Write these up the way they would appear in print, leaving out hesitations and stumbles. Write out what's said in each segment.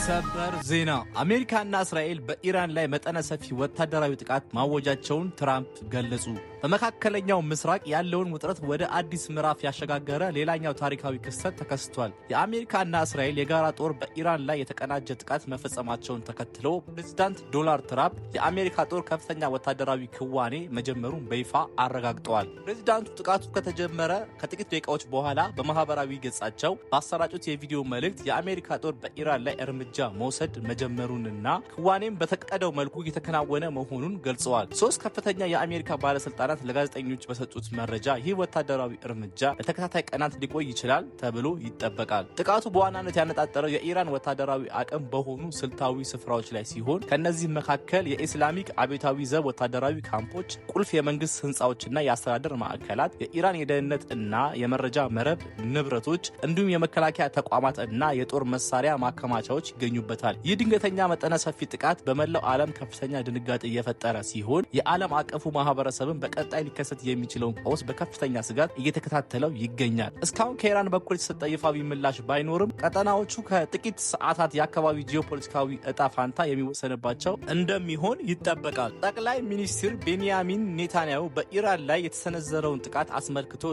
ሰበር ዜና አሜሪካና እስራኤል በኢራን ላይ መጠነ ሰፊ ወታደራዊ ጥቃት ማወጃቸውን ትራምፕ ገለጹ። በመካከለኛው ምስራቅ ያለውን ውጥረት ወደ አዲስ ምዕራፍ ያሸጋገረ ሌላኛው ታሪካዊ ክስተት ተከስቷል። የአሜሪካና እስራኤል የጋራ ጦር በኢራን ላይ የተቀናጀ ጥቃት መፈጸማቸውን ተከትሎ ፕሬዝዳንት ዶናልድ ትራምፕ የአሜሪካ ጦር ከፍተኛ ወታደራዊ ክዋኔ መጀመሩን በይፋ አረጋግጠዋል። ፕሬዝዳንቱ ጥቃቱ ከተጀመረ ከጥቂት ደቂቃዎች በኋላ በማህበራዊ ገጻቸው ባሰራጩት የቪዲዮ መልእክት የአሜሪካ ጦር በኢራን ላይ እርምጃ መውሰድ መጀመሩንና ክዋኔም በተቀደው መልኩ የተከናወነ መሆኑን ገልጸዋል። ሶስት ከፍተኛ የአሜሪካ ባለስልጣናት ለጋዜጠኞች በሰጡት መረጃ ይህ ወታደራዊ እርምጃ ለተከታታይ ቀናት ሊቆይ ይችላል ተብሎ ይጠበቃል። ጥቃቱ በዋናነት ያነጣጠረው የኢራን ወታደራዊ አቅም በሆኑ ስልታዊ ስፍራዎች ላይ ሲሆን ከነዚህ መካከል የኢስላሚክ አብዮታዊ ዘብ ወታደራዊ ካምፖች፣ ቁልፍ የመንግስት ህንፃዎችና የአስተዳደር ማዕከላት፣ የኢራን የደህንነት እና የመረጃ መረብ ንብረቶች እንዲሁም የመከላከያ ተቋማት እና የጦር መሳሪያ ማከማቻዎች ይገኙበታል። ይህ ድንገተኛ መጠነ ሰፊ ጥቃት በመላው ዓለም ከፍተኛ ድንጋጤ እየፈጠረ ሲሆን የዓለም አቀፉ ማህበረሰብን በቀጣይ ሊከሰት የሚችለውን ቀውስ በከፍተኛ ስጋት እየተከታተለው ይገኛል። እስካሁን ከኢራን በኩል የተሰጠ ይፋዊ ምላሽ ባይኖርም ቀጠናዎቹ ከጥቂት ሰዓታት የአካባቢ ጂኦፖለቲካዊ እጣ ፋንታ የሚወሰንባቸው እንደሚሆን ይጠበቃል። ጠቅላይ ሚኒስትር ቤንያሚን ኔታንያሁ በኢራን ላይ የተሰነዘረውን ጥቃት አስመልክቶ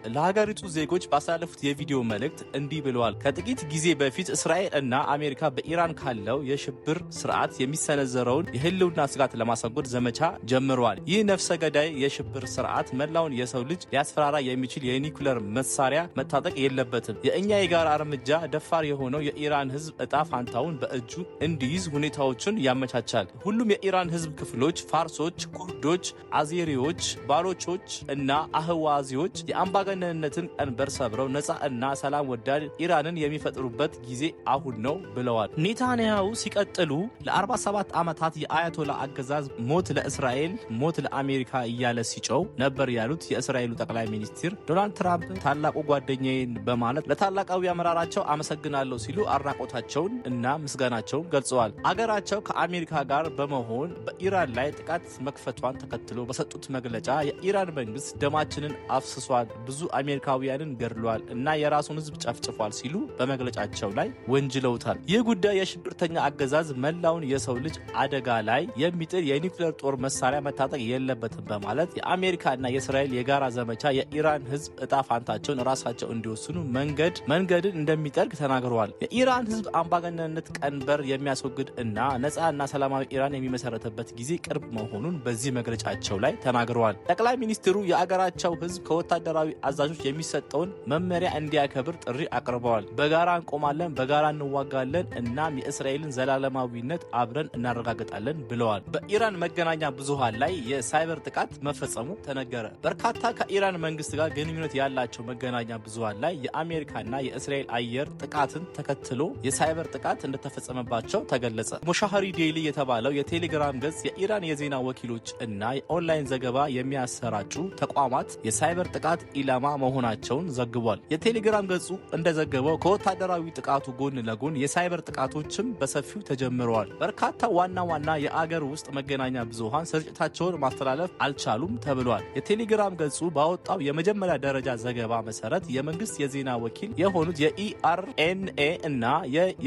ለሀገሪቱ ዜጎች ባስተላለፉት የቪዲዮ መልእክት እንዲህ ብለዋል። ከጥቂት ጊዜ በፊት እስራኤል እና አሜሪካ በኢራን ካለው የሽብር ስርዓት የሚሰነዘረውን የህልውና ስጋት ለማስወገድ ዘመቻ ጀምረዋል። ይህ ነፍሰ ገዳይ የሽብር ስርዓት መላውን የሰው ልጅ ሊያስፈራራ የሚችል የኒኩለር መሳሪያ መታጠቅ የለበትም። የእኛ የጋራ እርምጃ ደፋር የሆነው የኢራን ህዝብ እጣ ፋንታውን በእጁ እንዲይዝ ሁኔታዎችን ያመቻቻል። ሁሉም የኢራን ህዝብ ክፍሎች ፋርሶች፣ ኩርዶች፣ አዜሪዎች፣ ባሎቾች እና አህዋዚዎች የአምባገነንነትን ቀንበር ሰብረው ነጻ እና ሰላም ወዳድ ኢራንን የሚፈጥሩበት ጊዜ አሁን ነው ብለዋል። ኔታንያሁ ሲቀጥሉ ለ47 ዓመታት የአያቶላ አገዛዝ ሞት ለእስራኤል ሞት ለአሜሪካ እያለ ሲጮው ነበር ያሉት የእስራኤሉ ጠቅላይ ሚኒስትር ዶናልድ ትራምፕ ታላቁ ጓደኛዬን በማለት ለታላቃዊ አመራራቸው አመሰግናለሁ ሲሉ አድናቆታቸውን እና ምስጋናቸውን ገልጸዋል። አገራቸው ከአሜሪካ ጋር በመሆን በኢራን ላይ ጥቃት መክፈቷን ተከትሎ በሰጡት መግለጫ የኢራን መንግስት ደማችንን አፍስሷል፣ ብዙ አሜሪካውያንን ገድሏል እና የራሱን ህዝብ ጨፍጭፏል ሲሉ በመግለጫቸው ላይ ወንጅለውታል። ይህ ጉዳይ የሽብርተኛ አገዛዝ መላውን የሰው ልጅ አደጋ ላይ የሚጥል የኒውክሌር ጦር መሳሪያ መታጠቅ የለበትም በማለት የአሜሪካና የእስራኤል የጋራ ዘመቻ የኢራን ህዝብ እጣ ፋንታቸውን ራሳቸው እንዲወስኑ መንገድን እንደሚጠርግ ተናግረዋል። የኢራን ህዝብ አምባገነንነት ቀንበር የሚያስወግድ እና ነጻ እና ሰላማዊ ኢራን የሚመሰረትበት ጊዜ ቅርብ መሆኑን በዚህ መግለጫቸው ላይ ተናግረዋል። ጠቅላይ ሚኒስትሩ የአገራቸው ህዝብ ከወታደራዊ አዛዦች የሚሰጠውን መመሪያ እንዲያከብር ጥሪ አቅርበዋል። በጋራ እንቆማለን፣ በጋራ እንዋጋለን፣ እናም የእስራኤልን ዘላለማዊነት አብረን እናረጋግጣለን ብለዋል። በኢራን መገናኛ ብዙሃን ላይ የሳይበር ጥቃት መፈጸሙ ተነገረ። በርካታ ከኢራን መንግስት ጋር ግንኙነት ያላቸው መገናኛ ብዙሃን ላይ የአሜሪካና የእስራኤል አየር ጥቃትን ተከትሎ የሳይበር ጥቃት እንደተፈጸመባቸው ተገለጸ። ሞሻሃሪ ዴይሊ የተባለው የቴሌግራም ገጽ የኢራን የዜና ወኪሎች እና የኦንላይን ዘገባ የሚያሰራጩ ተቋማት የሳይበር ጥቃት ኢላማ መሆናቸውን ዘግቧል። የቴሌግራም ገጹ እንደዘገበው ከወታደራዊ ጥቃቱ ጎን ለጎን የሳይበር ጥቃቶችም በሰፊው ተጀምረዋል። በርካታ ዋና የአገር ውስጥ መገናኛ ብዙሃን ስርጭታቸውን ማስተላለፍ አልቻሉም ተብሏል። የቴሌግራም ገጹ ባወጣው የመጀመሪያ ደረጃ ዘገባ መሰረት የመንግስት የዜና ወኪል የሆኑት የኢአርኤንኤ እና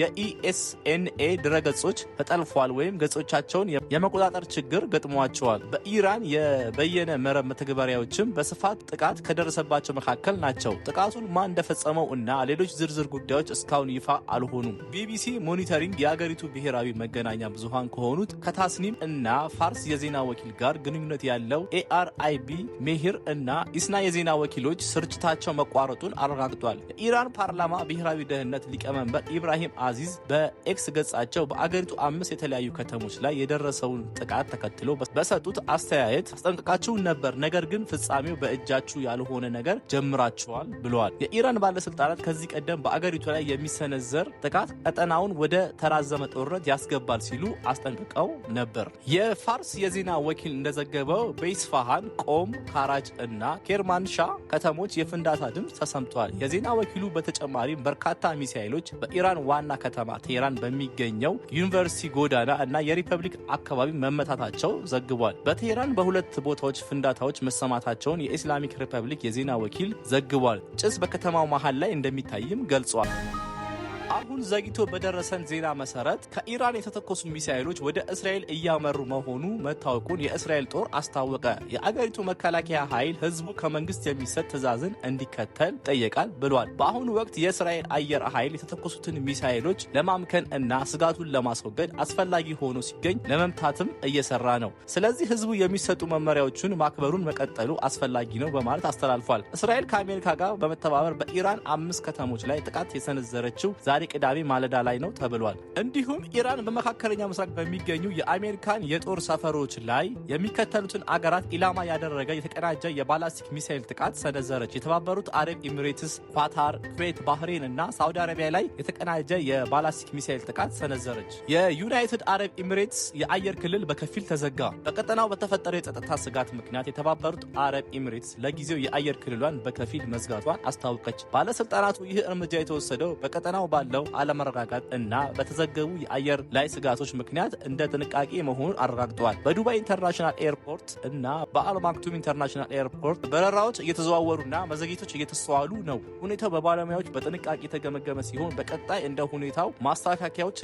የኢኤስኤንኤ ድረገጾች ተጠልፏል ወይም ገጾቻቸውን የመቆጣጠር ችግር ገጥሟቸዋል። በኢራን የበየነ መረብ መተግበሪያዎችም በስፋት ጥቃት ከደረሰባቸው መካከል ናቸው። ጥቃቱን ማን እንደፈጸመው እና ሌሎች ዝርዝር ጉዳዮች እስካሁን ይፋ አልሆኑም። ቢቢሲ ሞኒተሪንግ የአገሪቱ ብሔራዊ መገናኛ ብዙሃን ከሆኑት ከታስኒም እና ፋርስ የዜና ወኪል ጋር ግንኙነት ያለው ኤአርአይቢ ሜሂር እና ኢስና የዜና ወኪሎች ስርጭታቸው መቋረጡን አረጋግጧል። የኢራን ፓርላማ ብሔራዊ ደህንነት ሊቀመንበር ኢብራሂም አዚዝ በኤክስ ገጻቸው በአገሪቱ 5 የተለያዩ ከተሞች ላይ የደረሰውን ጥቃት ተከትሎ በሰጡት አስተያየት አስጠንቅቃችሁን ነበር፣ ነገር ግን ፍጻሜው በእጃችሁ ያልሆነ ነገር ጀምራችኋል ብለዋል። የኢራን ባለስልጣናት ከዚህ ቀደም በአገሪቱ ላይ የሚሰነዘር ጥቃት ቀጠናውን ወደ ተራዘመ ጦርነት ያስገባል ሲሉ አስጠንቅቀው ነበር። የፋርስ የዜና ወኪል እንደዘገበው በኢስፋሃን፣ ቆም፣ ካራጅ እና ኬርማንሻ ከተሞች የፍንዳታ ድምፅ ተሰምቷል። የዜና ወኪሉ በተጨማሪም በርካታ ሚሳኤሎች በኢራን ዋና ከተማ ቴህራን በሚገኘው ዩኒቨርሲቲ ጎዳና እና የሪፐብሊክ አካባቢ መመታታቸው ዘግቧል። በቴህራን በሁለት ቦታዎች ፍንዳታዎች መሰማታቸውን የኢስላሚክ ሪፐብሊክ የዜና ወኪል ዘግቧል። ጭስ በከተማው መሃል ላይ እንደሚታይም ገልጿል። አሁን ዘግይቶ በደረሰን ዜና መሰረት ከኢራን የተተኮሱ ሚሳኤሎች ወደ እስራኤል እያመሩ መሆኑ መታወቁን የእስራኤል ጦር አስታወቀ። የአገሪቱ መከላከያ ኃይል ህዝቡ ከመንግስት የሚሰጥ ትዕዛዝን እንዲከተል ጠየቃል ብሏል። በአሁኑ ወቅት የእስራኤል አየር ኃይል የተተኮሱትን ሚሳኤሎች ለማምከን እና ስጋቱን ለማስወገድ አስፈላጊ ሆኖ ሲገኝ ለመምታትም እየሰራ ነው። ስለዚህ ህዝቡ የሚሰጡ መመሪያዎችን ማክበሩን መቀጠሉ አስፈላጊ ነው በማለት አስተላልፏል። እስራኤል ከአሜሪካ ጋር በመተባበር በኢራን 5 ከተሞች ላይ ጥቃት የሰነዘረችው ዛሬ ቅዳሜ ማለዳ ላይ ነው ተብሏል። እንዲሁም ኢራን በመካከለኛ ምስራቅ በሚገኙ የአሜሪካን የጦር ሰፈሮች ላይ የሚከተሉትን አገራት ኢላማ ያደረገ የተቀናጀ የባላስቲክ ሚሳኤል ጥቃት ሰነዘረች። የተባበሩት አረብ ኤሚሬትስ፣ ኳታር፣ ኩዌት፣ ባህሬን እና ሳውዲ አረቢያ ላይ የተቀናጀ የባላስቲክ ሚሳኤል ጥቃት ሰነዘረች። የዩናይትድ አረብ ኤሚሬትስ የአየር ክልል በከፊል ተዘጋ። በቀጠናው በተፈጠረ የጸጥታ ስጋት ምክንያት የተባበሩት አረብ ኤሚሬትስ ለጊዜው የአየር ክልሏን በከፊል መዝጋቷን አስታወቀች። ባለስልጣናቱ ይህ እርምጃ የተወሰደው በቀጠናው ባለው አለመረጋጋት እና በተዘገቡ የአየር ላይ ስጋቶች ምክንያት እንደ ጥንቃቄ መሆኑን አረጋግጠዋል። በዱባይ ኢንተርናሽናል ኤርፖርት እና በአልማክቱም ኢንተርናሽናል ኤርፖርት በረራዎች እየተዘዋወሩና መዘግየቶች እየተስተዋሉ ነው። ሁኔታው በባለሙያዎች በጥንቃቄ የተገመገመ ሲሆን በቀጣይ እንደ ሁኔታው ማስተካከያዎች